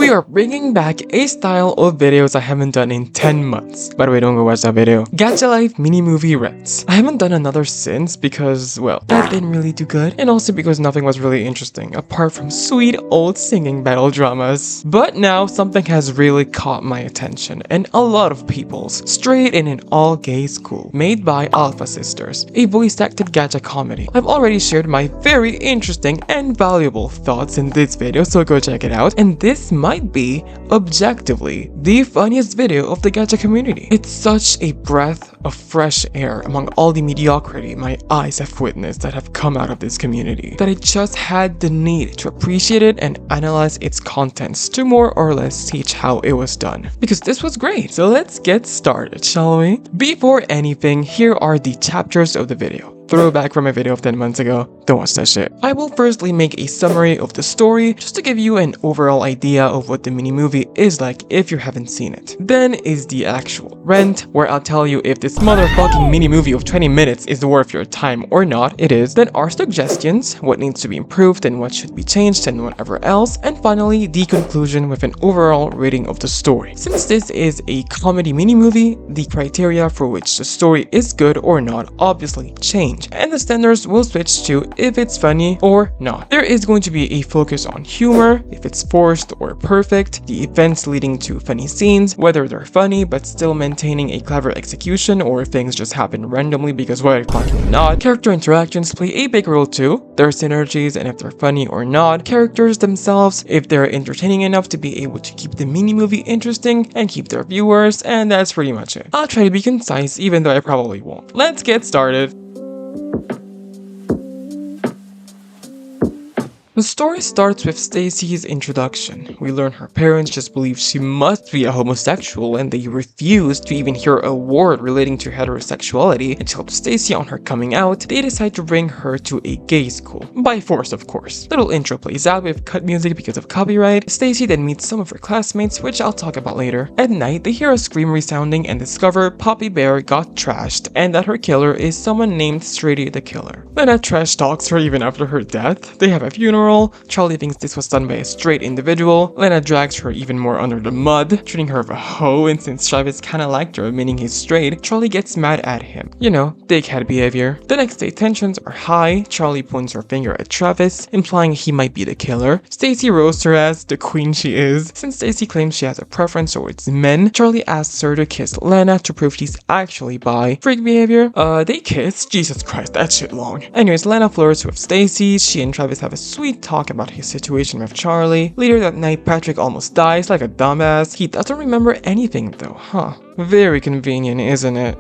we are bringing back a style of videos I haven't done in 10 months. By the way, don't go watch that video. Gachalife mini movie rants. I haven't done another since because, well, that didn't really do good, and also because nothing was really interesting apart from sweet old singing battle dramas. But now something has really caught my attention and a lot of people's. Straight in an all-gay school, made by Alpha Sisters, a voice-acted gacha comedy. I've already shared my very interesting and valuable thoughts in this video, so go check it out. And this might be, objectively, the funniest video of the gacha community. It's such a breath of fresh air among all the mediocrity my eyes have witnessed that have come out of this community, that I just had the need to appreciate it and analyze its contents to more or less teach how it was done. Because this was great. So let's get started, shall we? Before anything, here are the chapters of the video. Throwback from my video of 10 months ago. Don't watch that shit. I will firstly make a summary of the story just to give you an overall idea of what the mini movie is like if you haven't seen it. Then is the actual rant, where I'll tell you if this motherfucking mini movie of 20 minutes is worth your time or not. It is. Then our suggestions, what needs to be improved and what should be changed and whatever else. And finally, the conclusion with an overall rating of the story. Since this is a comedy mini movie, the criteria for which the story is good or not obviously change, and the standards will switch to if it's funny or not. There is going to be a focus on humor, if it's forced or perfect, the events leading to funny scenes, whether they're funny but still maintaining a clever execution, or if things just happen randomly because why fucking not. Character interactions play a big role too, their synergies and if they're funny or not, characters themselves, if they're entertaining enough to be able to keep the mini movie interesting and keep their viewers, and that's pretty much it. I'll try to be concise even though I probably won't. Let's get started. The story starts with Stacy's introduction. We learn her parents just believe she must be a homosexual and they refuse to even hear a word relating to heterosexuality, and to help Stacy on her coming out, they decide to bring her to a gay school. By force, of course. Little intro plays out with cut music because of copyright. Stacy then meets some of her classmates, which I'll talk about later. At night, they hear a scream resounding and discover Popi Bear got trashed and that her killer is someone named Straightrick the Killer. Lena trash talks her even after her death. They have a funeral. Charlie thinks this was done by a straight individual. Lena drags her even more under the mud, treating her of a hoe, and since Travis kinda liked her, meaning he's straight, Charlie gets mad at him. You know, dickhead behavior. The next day tensions are high. Charlie points her finger at Travis, implying he might be the killer. Stacy roasts her as the queen she is. Since Stacy claims she has a preference towards men, Charlie asks her to kiss Lena to prove she's actually bi. Freak behavior? They kiss? Jesus Christ, that shit long. Anyways, Lena flirts with Stacy. She and Travis have a sweet talk about his situation with Charlie. Later that night, Patrick almost dies like a dumbass. He doesn't remember anything though, huh? Very convenient, isn't it?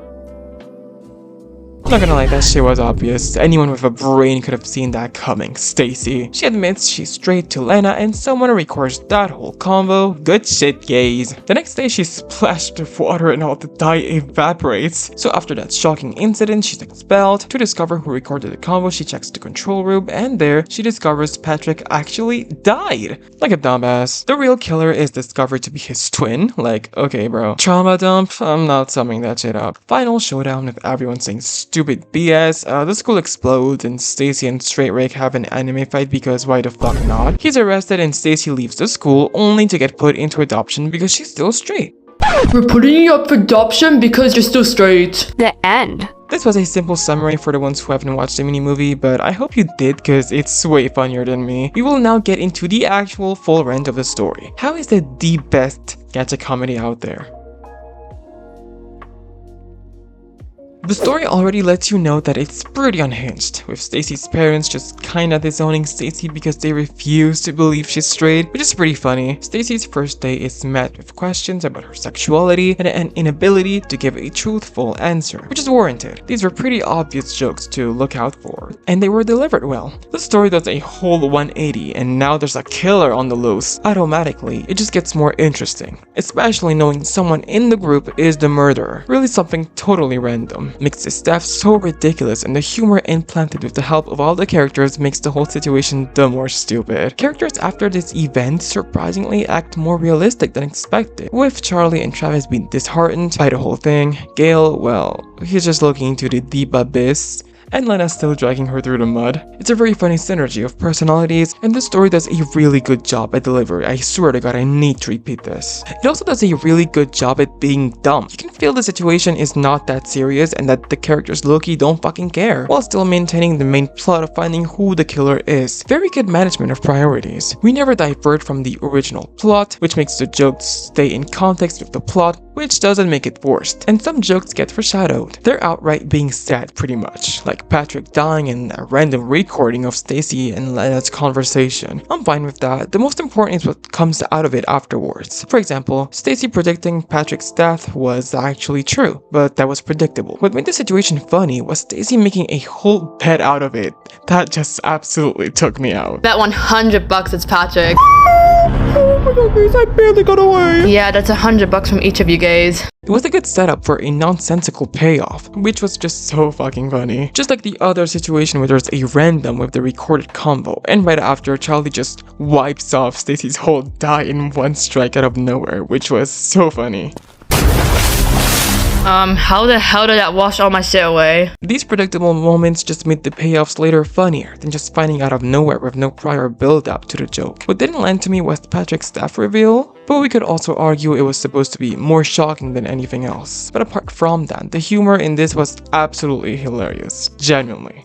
Not gonna lie, that shit was obvious. Anyone with a brain could have seen that coming. Stacy. She admits she's straight to Lena and someone records that whole convo. Good shit, gays. The next day she's splashed with water and all the dye evaporates. So after that shocking incident, she's expelled. To discover who recorded the convo, she checks the control room and there she discovers Patrick actually died. Like a dumbass. The real killer is discovered to be his twin. Like, okay bro. Trauma dump? I'm not summing that shit up. Final showdown with everyone saying stupid BS. The school explodes and Stacy and Straightrick have an anime fight because why the fuck not? He's arrested and Stacy leaves the school only to get put into adoption because she's still straight. We're putting you up for adoption because you're still straight. The end. This was a simple summary for the ones who haven't watched the mini movie, but I hope you did because it's way funnier than me. We will now get into the actual full rant of the story. How is it the best gacha comedy out there? The story already lets you know that it's pretty unhinged, with Stacy's parents just kinda disowning Stacy because they refuse to believe she's straight, which is pretty funny. Stacy's first day is met with questions about her sexuality and an inability to give a truthful answer, which is warranted. These were pretty obvious jokes to look out for, and they were delivered well. The story does a whole 180, and now there's a killer on the loose. Automatically, it just gets more interesting, especially knowing someone in the group is the murderer. Really something totally random. Makes the staff so ridiculous, and the humor implanted with the help of all the characters makes the whole situation the more stupid. Characters after this event surprisingly act more realistic than expected, with Charlie and Travis being disheartened by the whole thing. Gayle, well, he's just looking into the deep abyss and Lena still dragging her through the mud. It's a very funny synergy of personalities, and the story does a really good job at delivery. I swear to god, I need to repeat this. It also does a really good job at being dumb. You can feel the situation is not that serious and that the characters low-key don't fucking care, while still maintaining the main plot of finding who the killer is. Very good management of priorities. We never divert from the original plot, which makes the jokes stay in context with the plot, which doesn't make it worse. And some jokes get foreshadowed. They're outright being sad pretty much, like Patrick dying and a random recording of Stacy and Lena's conversation. I'm fine with that. The most important is what comes out of it afterwards. For example, Stacy predicting Patrick's death was actually true, but that was predictable. What made the situation funny was Stacy making a whole bet out of it. That just absolutely took me out. Bet $100 it's Patrick. Oh my god, guys, I barely got away. Yeah, that's $100 from each of you guys. It was a good setup for a nonsensical payoff, which was just so fucking funny. Just like the other situation where there's a random with the recorded combo, and right after, Charlie just wipes off Stacy's whole die in one strike out of nowhere, which was so funny. How the hell did that wash all my shit away? These predictable moments just made the payoffs later funnier than just finding out of nowhere with no prior build-up to the joke. What didn't land to me was Patrick's staff reveal, but we could also argue it was supposed to be more shocking than anything else. But apart from that, the humor in this was absolutely hilarious. Genuinely.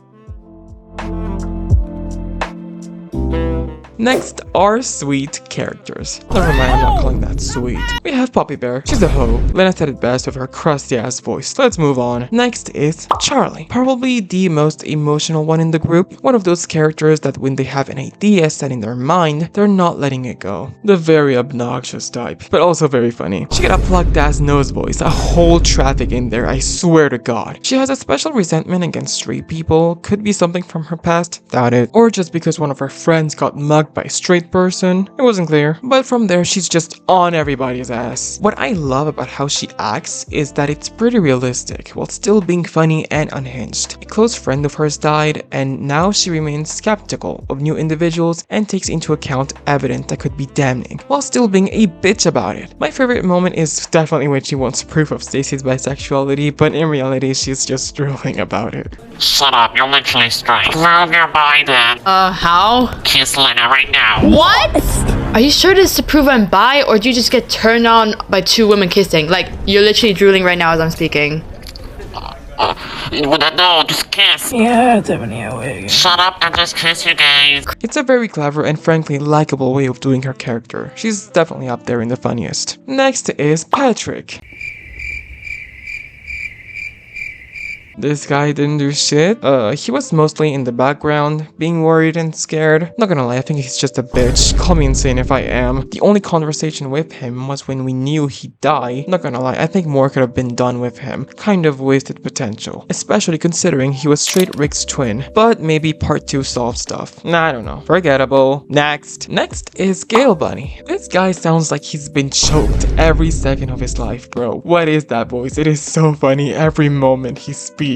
Next are sweet characters. Never mind, I'm not calling that sweet. We have Popi Bear. She's a hoe. Lena said it best with her crusty ass voice. Let's move on. Next is Charlie. Probably the most emotional one in the group. One of those characters that when they have an idea set in their mind, they're not letting it go. The very obnoxious type, but also very funny. She got a plucked ass nose voice, a whole traffic in there, I swear to god. She has a special resentment against straight people. Could be something from her past, doubt it. Or just because one of her friends got mugged by a straight person, it wasn't clear. But from there, she's just on everybody's ass. What I love about how she acts is that it's pretty realistic, while still being funny and unhinged. A close friend of hers died, and now she remains skeptical of new individuals and takes into account evidence that could be damning, while still being a bitch about it. My favorite moment is definitely when she wants proof of Stacy's bisexuality, but in reality, she's just drooling about it. Shut up, you're literally straight. Love your boy then. How? Kiss Lena right now. What? Are you sure this is to prove I'm bi, or do you just get turned on by two women kissing? Like, you're literally drooling right now as I'm speaking. No, just kiss. Yeah, definitely. Shut up and just kiss, you guys. It's a very clever and frankly likable way of doing her character. She's definitely up there in the funniest. Next is Patrick. This guy didn't do shit. He was mostly in the background, being worried and scared. Not gonna lie, I think he's just a bitch. Call me insane if I am. The only conversation with him was when we knew he'd die. Not gonna lie, I think more could have been done with him. Kind of wasted potential. Especially considering he was Straightrick's twin. But maybe part 2 solved stuff. Nah, I don't know. Forgettable. Next is Gayle Bunny. This guy sounds like he's been choked every second of his life, bro. What is that voice? It is so funny every moment he speaks.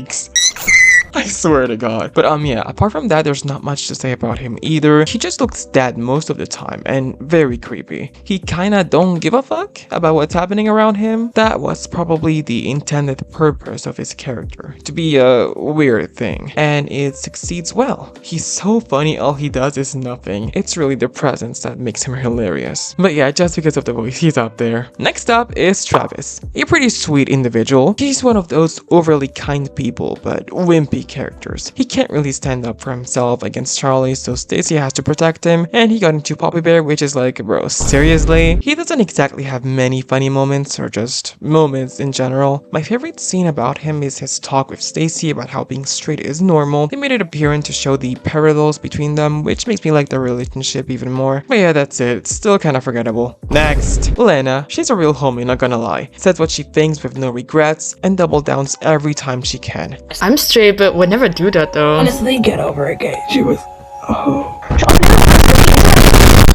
I swear to god. But yeah, apart from that, there's not much to say about him either. He just looks dead most of the time and very creepy. He kinda don't give a fuck about what's happening around him. That was probably the intended purpose of his character, to be a weird thing, and it succeeds well. He's so funny, all he does is nothing. It's really the presence that makes him hilarious. But yeah, just because of the voice, he's up there. Next up is Travis, a pretty sweet individual. He's one of those overly kind people, but wimpy characters. He can't really stand up for himself against Charlie, so Stacy has to protect him, and he got into Popi Bear, which is like, bro, seriously? He doesn't exactly have many funny moments, or just moments in general. My favorite scene about him is his talk with Stacy about how being straight is normal. They made it apparent to show the parallels between them, which makes me like their relationship even more. But yeah, that's it. It's still kind of forgettable. Next, Lena. She's a real homie, not gonna lie. Says what she thinks with no regrets, and double downs every time she can. I'm straight, but would never do that though. Honestly, get over it, Gay. She was... Oh.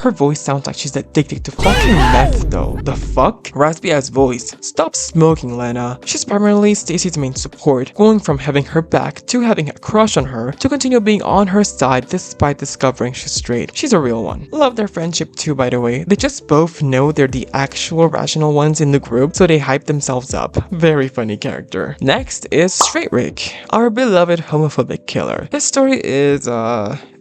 Her voice sounds like she's addicted to fucking meth though. The fuck? Raspy ass voice. Stop smoking, Lena. She's primarily Stacy's main support, going from having her back to having a crush on her to continue being on her side despite discovering she's straight. She's a real one. Love their friendship too, by the way. They just both know they're the actual rational ones in the group, so they hype themselves up. Very funny character. Next is Straightrick, our beloved homophobic killer. His story is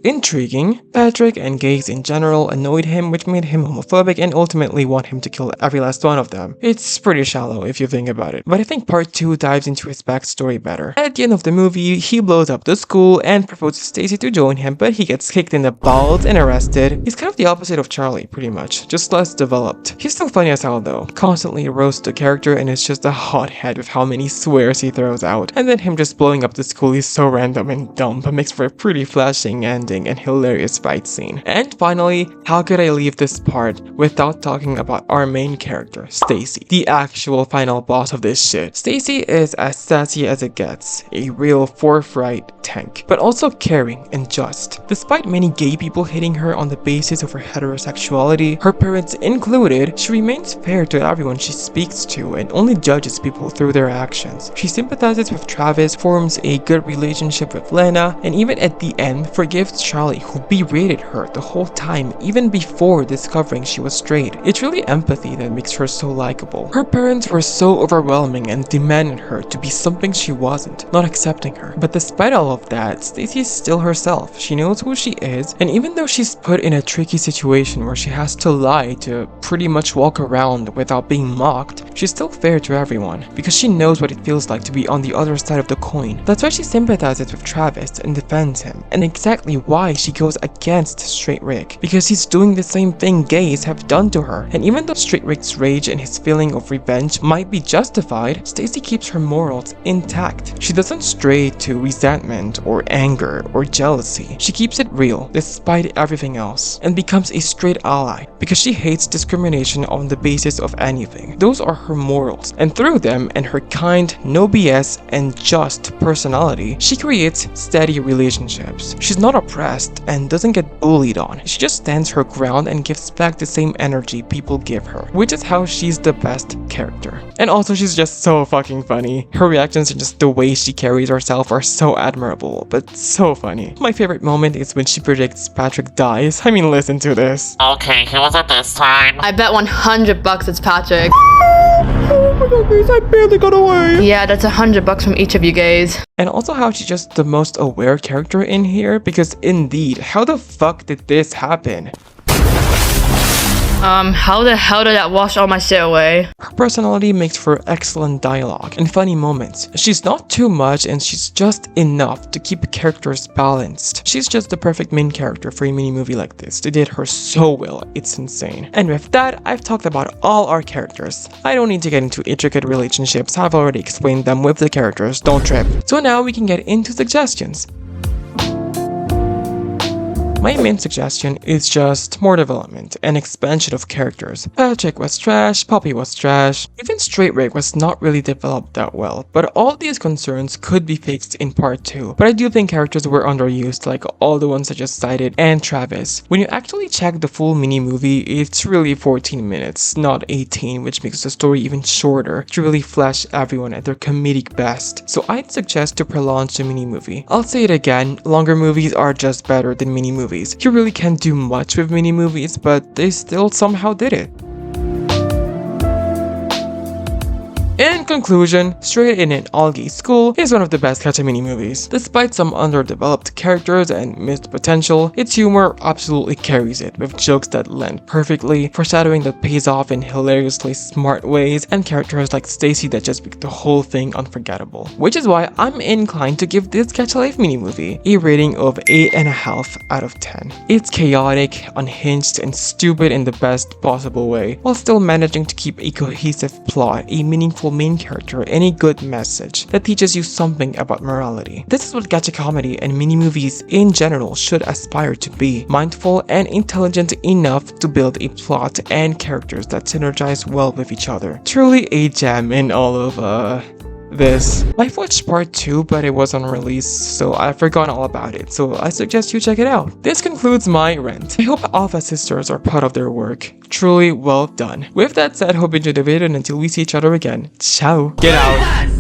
intriguing. Patrick and gays in general annoyed him, which made him homophobic and ultimately want him to kill every last one of them. It's pretty shallow if you think about it, but I think part 2 dives into his backstory better. At the end of the movie, he blows up the school and proposes Stacy to join him, but he gets kicked in the balls and arrested. He's kind of the opposite of Charlie, pretty much, just less developed. He's still funny as hell though, constantly roasts the character and is just a hothead with how many swears he throws out. And then him just blowing up the school is so random and dumb, but makes for a pretty flashing ending and hilarious fight scene. And finally, how could I leave this part without talking about our main character, Stacy, the actual final boss of this shit. Stacy is as sassy as it gets, a real forthright tank, but also caring and just. Despite many gay people hating her on the basis of her heterosexuality, her parents included, she remains fair to everyone she speaks to and only judges people through their actions. She sympathizes with Travis, forms a good relationship with Lena, and even at the end forgives Charlie, who berated her the whole time even before discovering she was straight. It's really empathy that makes her so likable. Her parents were so overwhelming and demanded her to be something she wasn't, not accepting her. But despite all of that, Stacy is still herself. She knows who she is, and even though she's put in a tricky situation where she has to lie to pretty much walk around without being mocked, she's still fair to everyone because she knows what it feels like to be on the other side of the coin. That's why she sympathizes with Travis and defends him, and exactly why she goes against Straightrick, because he's doing the same thing gays have done to her. And even though Straightrick's rage and his feeling of revenge might be justified, Stacy keeps her morals intact. She doesn't stray to resentment or anger or jealousy. She keeps it real despite everything else and becomes a straight ally because she hates discrimination on the basis of anything. Those are her morals, and through them and her kind, no BS and just personality, she creates steady relationships. She's not oppressed and doesn't get bullied on. She just stands her ground and gives back the same energy people give her, which is how she's the best character. And also, she's just so fucking funny. Her reactions and just the way she carries herself are so admirable, but so funny. My favorite moment is when she predicts Patrick dies. I mean, listen to this. Okay, who was it this time? I bet $100 it's Patrick. Oh my god, guys, I barely got away. Yeah, that's $100 from each of you gays. And also how she's just the most aware character in here, because indeed, how the fuck did this happen? How the hell did that wash all my shit away? Her personality makes for excellent dialogue and funny moments. She's not too much and she's just enough to keep characters balanced. She's just the perfect main character for a mini movie like this. They did her so well, it's insane. And with that, I've talked about all our characters. I don't need to get into intricate relationships, I've already explained them with the characters, don't trip. So now we can get into suggestions. My main suggestion is just more development and expansion of characters. Patrick was trash, Poppy was trash, even Straightrick was not really developed that well, but all these concerns could be fixed in part 2. But I do think characters were underused, like all the ones I just cited, and Travis. When you actually check the full mini movie, it's really 14 minutes, not 18, which makes the story even shorter to really flesh everyone at their comedic best. So I'd suggest to prolong the mini movie. I'll say it again, longer movies are just better than mini movies. You really can't do much with mini movies, but they still somehow did it. In conclusion, Straight in an All-Gay School is one of the best Gacha mini movies. Despite some underdeveloped characters and missed potential, its humor absolutely carries it, with jokes that land perfectly, foreshadowing that pays off in hilariously smart ways, and characters like Stacy that just make the whole thing unforgettable. Which is why I'm inclined to give this Gachalife mini movie a rating of 8.5 out of 10. It's chaotic, unhinged, and stupid in the best possible way, while still managing to keep a cohesive plot, a meaningful main character, and a good message that teaches you something about morality. This is what gacha comedy and mini movies in general should aspire to be: mindful and intelligent enough to build a plot and characters that synergize well with each other. Truly a gem in all of this. I've watched part 2, but it wasn't released, so I've forgotten all about it, so I suggest you check it out. This concludes my rant. I hope Alpha Sisters are proud of their work. Truly well done. With that said, hope you enjoyed the video, and until we see each other again, ciao. Get out.